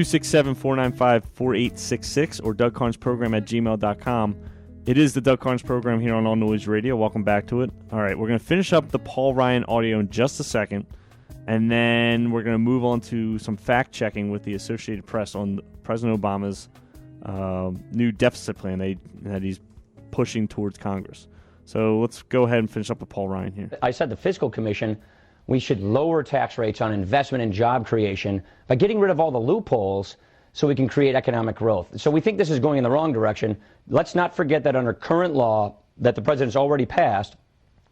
267-495-4866 or DougCarnsProgram@gmail.com. It is the Doug Karns Program here on All Noise Radio. Welcome back to it. All right, we're going to finish up the Paul Ryan audio in just a second, and then we're going to move on to some fact-checking with the Associated Press on President Obama's new deficit plan that he's pushing towards Congress. So let's go ahead and finish up with Paul Ryan here. I said the Fiscal Commission, we should lower tax rates on investment and job creation by getting rid of all the loopholes so we can create economic growth. So we think this is going in the wrong direction. Let's not forget that under current law that the president's already passed,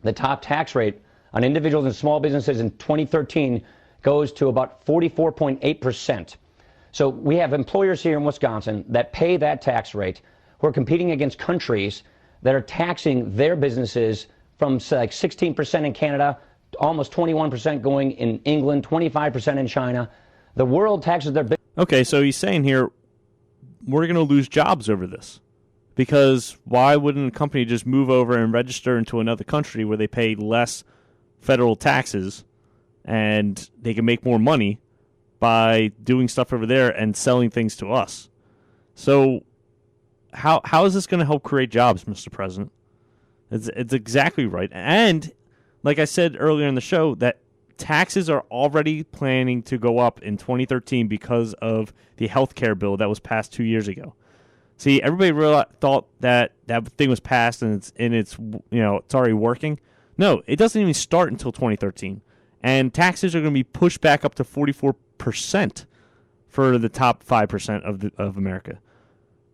the top tax rate on individuals and small businesses in 2013 goes to about 44.8%. So we have employers here in Wisconsin that pay that tax rate who are competing against countries that are taxing their businesses from like 16% in Canada, almost 21% going in England, 25% in China. The world taxes their business. Okay, so he's saying here, we're going to lose jobs over this. Because why wouldn't a company just move over and register into another country where they pay less federal taxes and they can make more money by doing stuff over there and selling things to us? So how is this going to help create jobs, Mr. President? It's exactly right. And like I said earlier in the show, that taxes are already planning to go up in 2013 because of the health care bill that was passed 2 years ago. See, everybody thought that thing was passed and it's already working. No, it doesn't even start until 2013. And taxes are going to be pushed back up to 44% for the top 5% of America.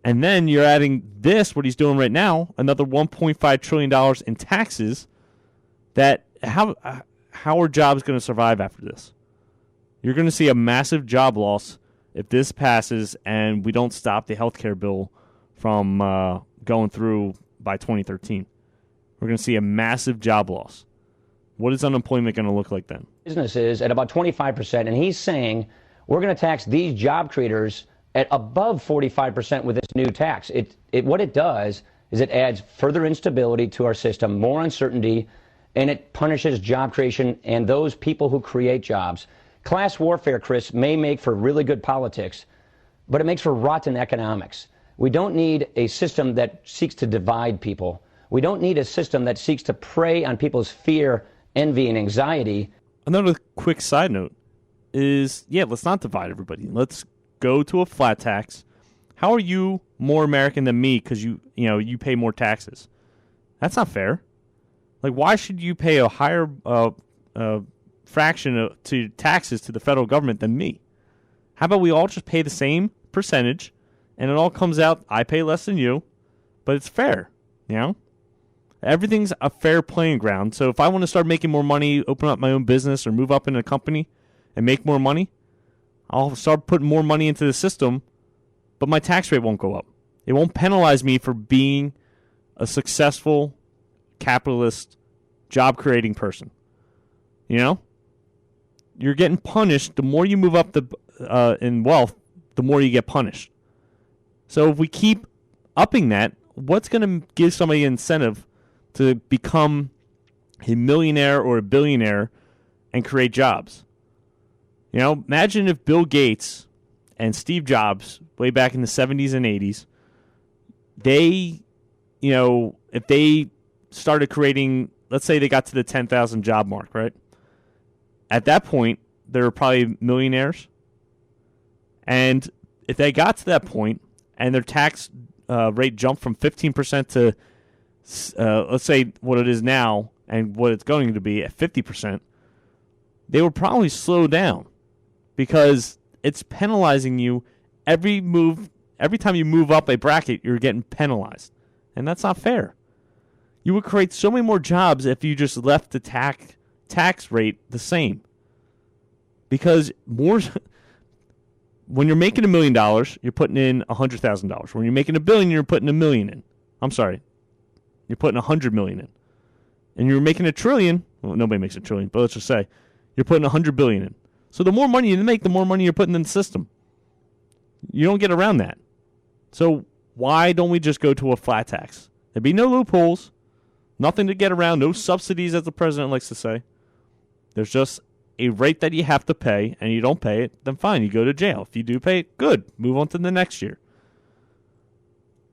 And then you're adding this, what he's doing right now, another $1.5 trillion in taxes. That how are jobs going to survive after this? You're going to see a massive job loss if this passes and we don't stop the health care bill from going through by 2013. We're going to see a massive job loss. What is unemployment going to look like then? Businesses at about 25%, and he's saying we're going to tax these job creators at above 45% with this new tax. What it does is it adds further instability to our system, more uncertainty, and it punishes job creation and those people who create jobs. Class warfare, Chris, may make for really good politics, but it makes for rotten economics. We don't need a system that seeks to divide people. We don't need a system that seeks to prey on people's fear, envy, and anxiety. Another quick side note is, let's not divide everybody. Let's go to a flat tax. How are you more American than me because you pay more taxes? That's not fair. Like, why should you pay a higher fraction to taxes to the federal government than me? How about we all just pay the same percentage, and it all comes out, I pay less than you, but it's fair, Everything's a fair playing ground. So if I want to start making more money, open up my own business, or move up in a company and make more money, I'll start putting more money into the system, but my tax rate won't go up. It won't penalize me for being a successful capitalist, job-creating person. You're getting punished. The more you move up in wealth, the more you get punished. So if we keep upping that, what's going to give somebody an incentive to become a millionaire or a billionaire and create jobs? Imagine if Bill Gates and Steve Jobs, way back in the 70s and 80s, if they started creating, let's say they got to the 10,000 job mark, right? At that point, they were probably millionaires. And if they got to that point and their tax rate jumped from 15% to, let's say what it is now and what it's going to be at 50%, they would probably slow down because it's penalizing you every time you move up a bracket, you're getting penalized. And that's not fair. You would create so many more jobs if you just left the tax rate the same. Because when you're making $1 million, you're putting in $100,000. When you're making $1 billion, you're putting $1 million in. I'm sorry, you're putting $100 million in. And you're making $1 trillion. Well, nobody makes $1 trillion, but let's just say you're putting $100 billion in. So the more money you make, the more money you're putting in the system. You don't get around that. So why don't we just go to a flat tax? There'd be no loopholes. Nothing to get around, no subsidies, as the president likes to say. There's just a rate that you have to pay, and you don't pay it, then fine, you go to jail. If you do pay it, good. Move on to the next year.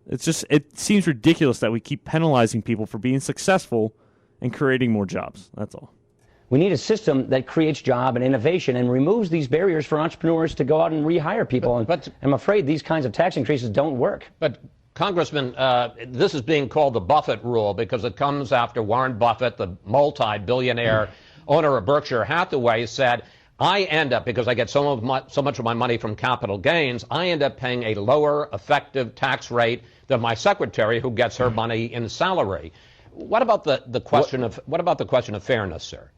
It seems ridiculous that we keep penalizing people for being successful and creating more jobs. That's all. We need a system that creates job and innovation and removes these barriers for entrepreneurs to go out and rehire people. But I'm afraid these kinds of tax increases don't work. But Congressman, this is being called the Buffett rule because it comes after Warren Buffett, the multi-billionaire owner of Berkshire Hathaway, said, I end up, because I get so much of my money from capital gains, I end up paying a lower effective tax rate than my secretary who gets her money in salary. What about the question of fairness, sir?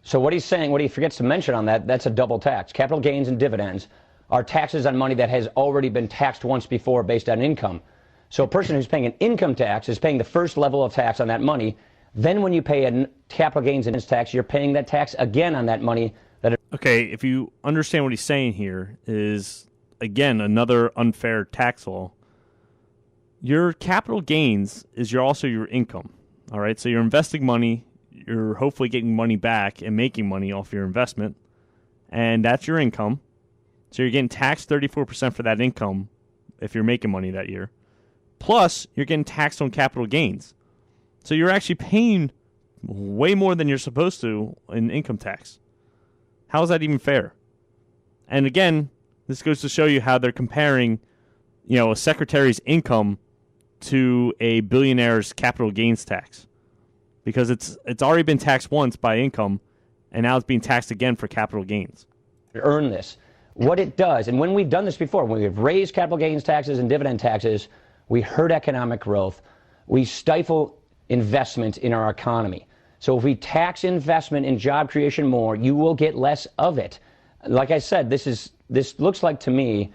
So what he's saying, what he forgets to mention on that, that's a double tax. Capital gains and dividends are taxes on money that has already been taxed once before based on income. So a person who's paying an income tax is paying the first level of tax on that money. Then when you pay a capital gains and tax, you're paying that tax again on that money. Okay, if you understand what he's saying here is, again, another unfair tax law. Your capital gains is also your income, all right? So you're investing money. You're hopefully getting money back and making money off your investment, and that's your income. So you're getting taxed 34% for that income if you're making money that year. Plus, you're getting taxed on capital gains. So you're actually paying way more than you're supposed to in income tax. How is that even fair? And again, this goes to show you how they're comparing, a secretary's income to a billionaire's capital gains tax. Because it's already been taxed once by income, and now it's being taxed again for capital gains. Earn this. What it does, and when we've done this before, when we've raised capital gains taxes and dividend taxes, we hurt economic growth. We stifle investment in our economy. So if we tax investment in job creation more, you will get less of it. Like I said, this looks like to me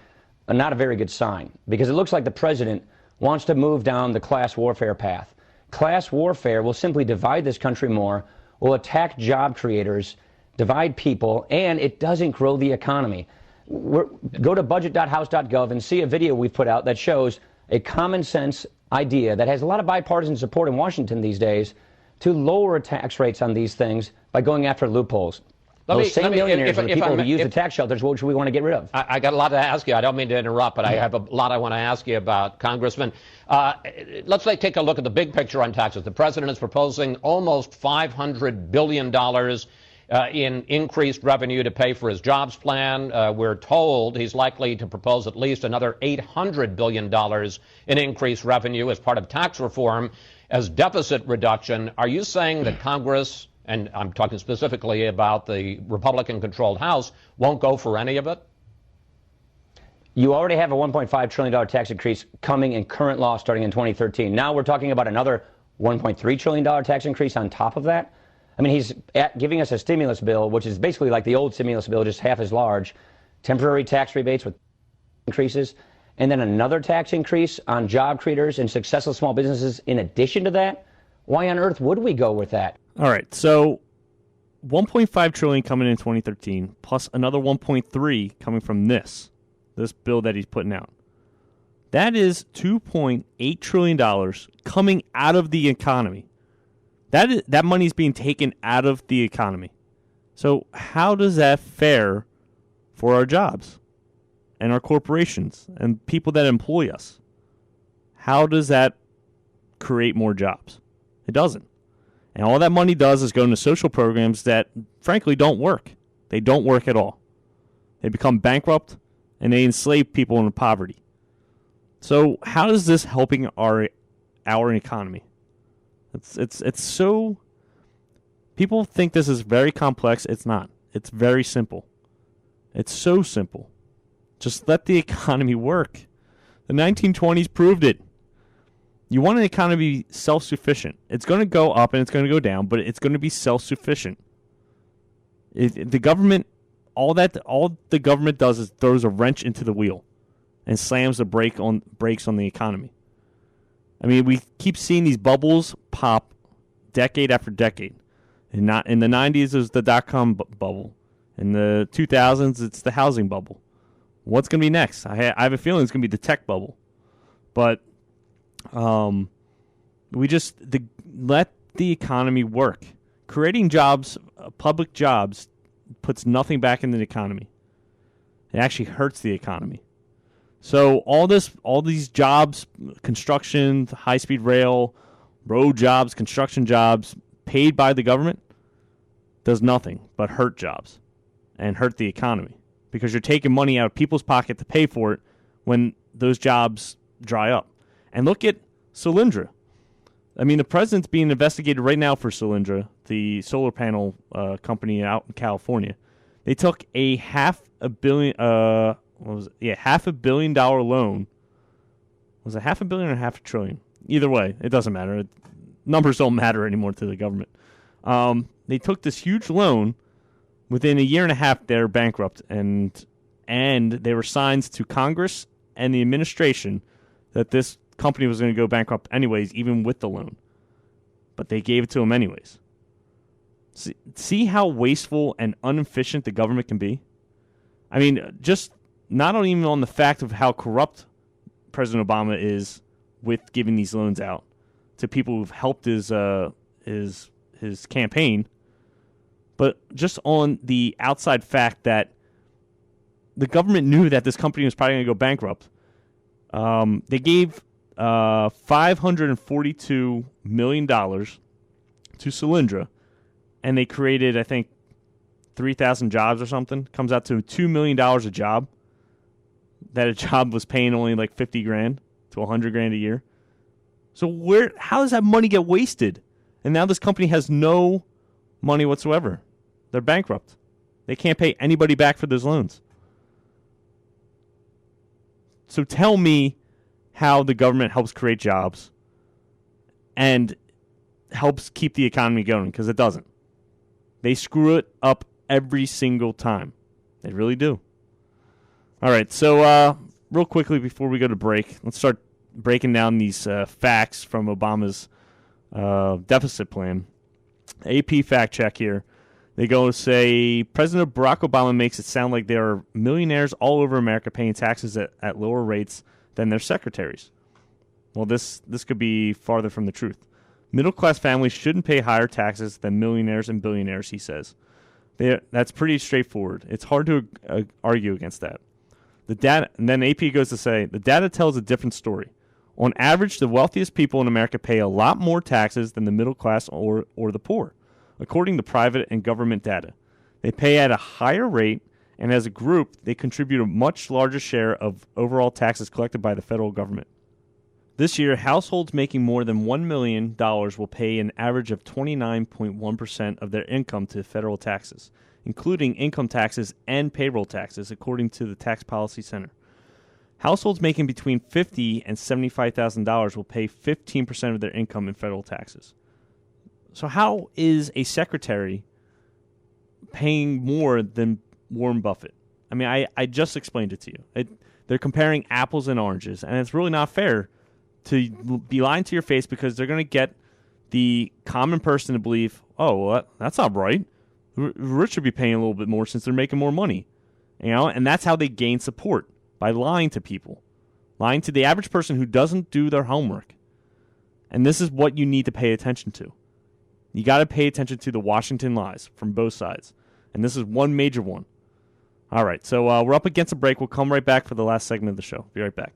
not a very good sign, because it looks like the president wants to move down the class warfare path. Class warfare will simply divide this country more, will attack job creators, divide people, and it doesn't grow the economy. Go to budget.house.gov and see a video we've put out that shows a common sense idea that has a lot of bipartisan support in Washington these days to lower tax rates on these things by going after loopholes. Those same millionaires are the people who use the tax shelters, which we want to get rid of. I got a lot to ask you. I don't mean to interrupt, but I have a lot I want to ask you about, Congressman. Let's take a look at the big picture on taxes. The president is proposing almost $500 billion in increased revenue to pay for his jobs plan. We're told he's likely to propose at least another $800 billion in increased revenue as part of tax reform as deficit reduction. Are you saying that Congress, and I'm talking specifically about the Republican-controlled House, won't go for any of it? You already have a $1.5 trillion tax increase coming in current law starting in 2013. Now we're talking about another $1.3 trillion tax increase on top of that. I mean, he's giving us a stimulus bill, which is basically like the old stimulus bill, just half as large, temporary tax rebates with increases, and then another tax increase on job creators and successful small businesses in addition to that. Why on earth would we go with that? All right, so $1.5 trillion coming in 2013, plus another $1.3 coming from this bill that he's putting out. That is $2.8 trillion coming out of the economy. That money is being taken out of the economy. So how does that fare for our jobs and our corporations and people that employ us? How does that create more jobs? It doesn't. And all that money does is go into social programs that, frankly, don't work. They don't work at all. They become bankrupt, and they enslave people into poverty. So how is this helping our economy? It's so... People think this is very complex. It's not. It's very simple. It's so simple. Just let the economy work. The 1920s proved it. You want an economy to be self-sufficient. It's going to go up and it's going to go down, but it's going to be self-sufficient. The government, all the government does is throws a wrench into the wheel and slams the brakes on the economy. I mean, we keep seeing these bubbles pop decade after decade. And not in the 90s, it was the dot-com bubble. In the 2000s, it's the housing bubble. What's going to be next? I have a feeling it's going to be the tech bubble. But we let the economy work. Creating jobs, public jobs, puts nothing back into the economy. It actually hurts the economy. So all these jobs, construction, high-speed rail, road jobs, construction jobs, paid by the government, does nothing but hurt jobs and hurt the economy because you're taking money out of people's pocket to pay for it when those jobs dry up. And look at Solyndra. I mean, the president's being investigated right now for Solyndra, the solar panel company out in California. They took a $500 million loan. Was it $500 million or $500 billion? Either way, it doesn't matter. Numbers don't matter anymore to the government. They took this huge loan. Within a year and a half, they're bankrupt, and they were signs to Congress and the administration that this company was going to go bankrupt anyways, even with the loan. But they gave it to them anyways. See how wasteful and inefficient the government can be? I mean, just not even on the fact of how corrupt President Obama is with giving these loans out to people who've helped his campaign, but just on the outside fact that the government knew that this company was probably going to go bankrupt. They gave $542 million to Solyndra, and they created, I think, 3,000 jobs or something. Comes out to $2 million a job. That a job was paying only like $50,000 to $100,000 a year. So how does that money get wasted? And now this company has no money whatsoever. They're bankrupt. They can't pay anybody back for those loans. So tell me how the government helps create jobs and helps keep the economy going, because it doesn't. They screw it up every single time. They really do. All right, so real quickly before we go to break, let's start breaking down these facts from Obama's deficit plan. AP fact check here. They go say President Barack Obama makes it sound like there are millionaires all over America paying taxes at lower rates than their secretaries. Well, this could be farther from the truth. Middle-class families shouldn't pay higher taxes than millionaires and billionaires, he says. That's pretty straightforward. It's hard to argue against that. The data, and then AP goes to say, the data tells a different story. On average, the wealthiest people in America pay a lot more taxes than the middle class or the poor, according to private and government data. They pay at a higher rate, and as a group, they contribute a much larger share of overall taxes collected by the federal government. This year, households making more than $1 million will pay an average of 29.1% of their income to federal taxes, including income taxes and payroll taxes, according to the Tax Policy Center. Households making between $50,000 and $75,000 will pay 15% of their income in federal taxes. So how is a secretary paying more than Warren Buffett? I mean, I just explained it to you. They're comparing apples and oranges, and it's really not fair to be lying to your face, because they're going to get the common person to believe, oh, well, that's not right. The rich should be paying a little bit more since they're making more money. And that's how they gain support, by lying to people, lying to the average person who doesn't do their homework. And this is what you need to pay attention to. You got to pay attention to the Washington lies from both sides. And this is one major one. All right, so we're up against a break. We'll come right back for the last segment of the show. Be right back.